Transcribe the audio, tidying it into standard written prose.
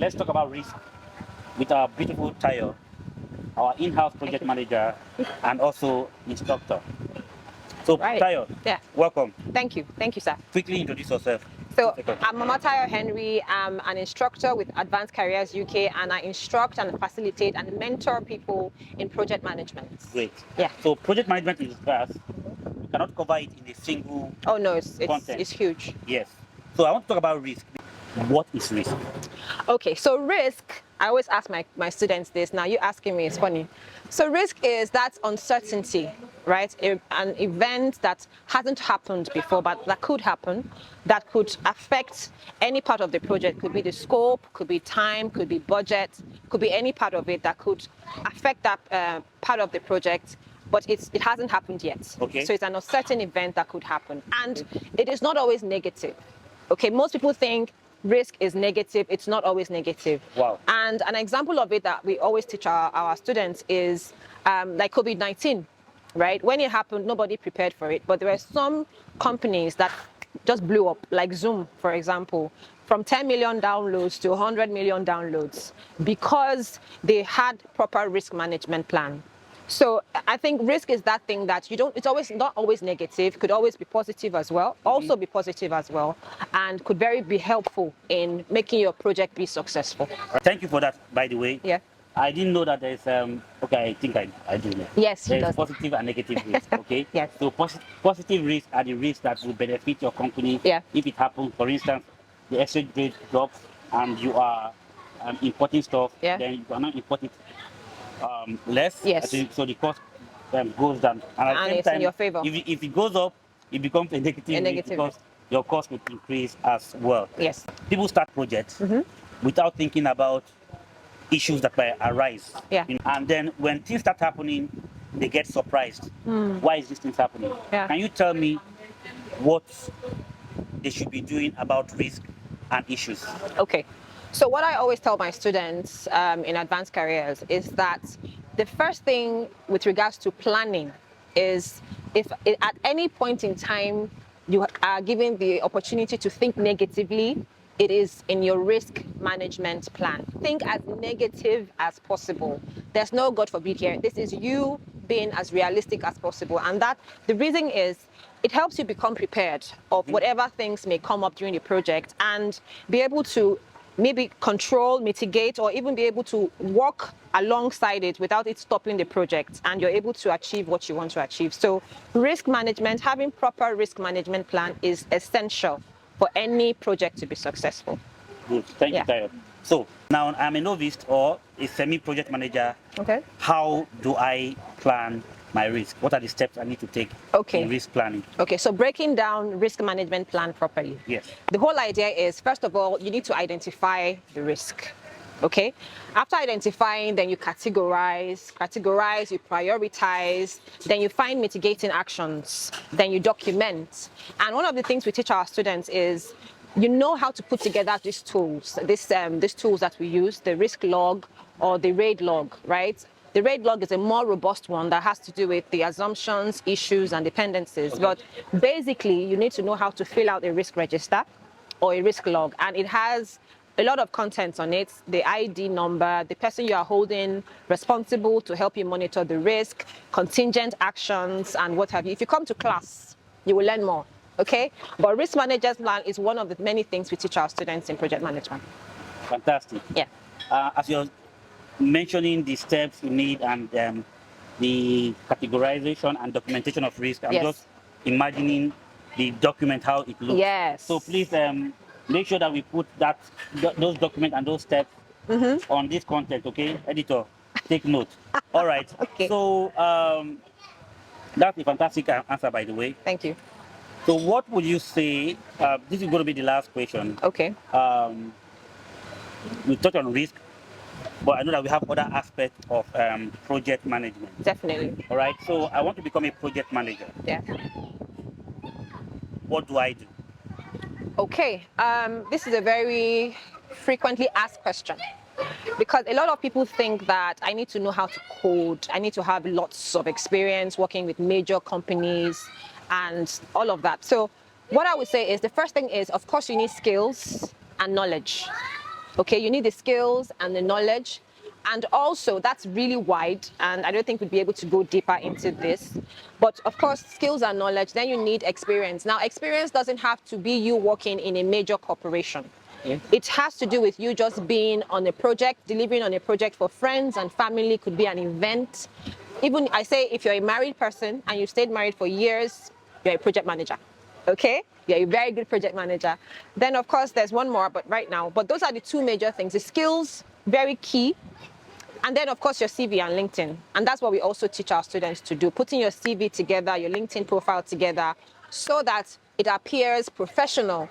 let's talk about risk with our beautiful Tayo, our in-house project manager and also instructor. So, Right. Tayo, Yeah. welcome. Thank you, sir. Quickly introduce yourself. So I'm Mama Tayo Henry. I'm an instructor with Advanced Careers UK, and I instruct and facilitate and mentor people in project management. Great. Yeah. So project management is vast. You cannot cover it in a single Oh no, content. it's huge. Yes. So I want to talk about risk. What is risk? Okay, so risk, I always ask my students this. Now you asking me, it's funny. So risk is that uncertainty, right? An event that hasn't happened before, but that could happen, that could affect any part of the project. Could be the scope, could be time, could be budget, could be any part of it that could affect that part of the project, but it hasn't happened yet. Okay. So it's an uncertain event that could happen. And it is not always negative. Okay, most people think risk is negative. It's not always negative. Wow. And an example of it that we always teach our students is like COVID-19, right? When it happened, nobody prepared for it. But there were some companies that just blew up, like Zoom, for example, from 10 million downloads to 100 million downloads because they had proper risk management plan. So I think risk is that thing that it's always not always negative, could always be positive as well, also be positive as well, and could be helpful in making your project be successful. Thank you for that, by the way. Yeah. I didn't know that there's okay, I think I do know. Yes, he there's does. positive and negative risk, okay? Yes. So positive risks are the risks that will benefit your company. Yeah. If it happens, for instance, the exchange rate drops and you are importing stuff, Yeah. then you cannot import it less. Yes. So the cost goes down. And at the same it's time, in your favor. If it goes up, it becomes a negative risk because your cost will increase as well. Yes. People start projects without thinking about issues that might arise. Yeah. And then when things start happening, they get surprised. Why is this thing happening? Yeah. Can you tell me what they should be doing about risk and issues? Okay. So what I always tell my students in advanced careers is that the first thing with regards to planning is if at any point in time you are given the opportunity to think negatively, it is in your risk management plan. Think as negative as possible. There's no God forbid here. This is you being as realistic as possible. And that the reason is it helps you become prepared of whatever things may come up during the project and be able to maybe control, mitigate, or even be able to walk alongside it without it stopping the project, and you're able to achieve what you want to achieve. So risk management, having proper risk management plan is essential for any project to be successful. Good, thank you, Tayo. So now I'm a novice or a semi-project manager. Okay. How do I plan my risk? What are the steps I need to take in risk planning? Okay, so breaking down risk management plan properly. Yes. The whole idea is, first of all, you need to identify the risk. Okay. After identifying, then you categorize, you prioritize, then you find mitigating actions, then you document. And one of the things we teach our students is you know how to put together these tools, these tools that we use, the risk log or the RAID log, right? The RAID log is a more robust one that has to do with the assumptions, issues, and dependencies. But basically, you need to know how to fill out a risk register or a risk log. And it has a lot of content on it, the ID number, the person you are holding responsible to help you monitor the risk, contingent actions, and what have you. If you come to class, you will learn more, okay? But risk manager's plan is one of the many things we teach our students in project management. Fantastic. Yeah. As you're mentioning the steps you need and the categorization and documentation of risk, I'm just imagining the document, how it looks. Yes. So please make sure that we put those documents and those steps on this content, okay? Editor, take note. All right. Okay. So that's a fantastic answer, by the way. Thank you. So what would you say, this is going to be the last question. Okay. We touched on risk, but I know that we have other aspects of project management. Definitely. All right. So I want to become a project manager. Yeah. What do I do? Okay. This is a very frequently asked question, because a lot of people think that I need to know how to code. I need to have lots of experience working with major companies and all of that. So what I would say is the first thing is, of course, you need skills and knowledge. Okay, you need the skills and the knowledge. And also, that's really wide, and I don't think we'd be able to go deeper into this. But of course, skills and knowledge, then you need experience. Now, experience doesn't have to be you working in a major corporation. It has to do with you just being on a project, delivering on a project for friends and family, could be an event. Even I say, if you're a married person and you stayed married for years, you're a project manager. Okay? You're a very good project manager. Then, of course, there's one more, but right now. But those are the two major things. The skills, very key. And then, of course, your CV and LinkedIn. And that's what we also teach our students to do, putting your CV together, your LinkedIn profile together, so that it appears professional.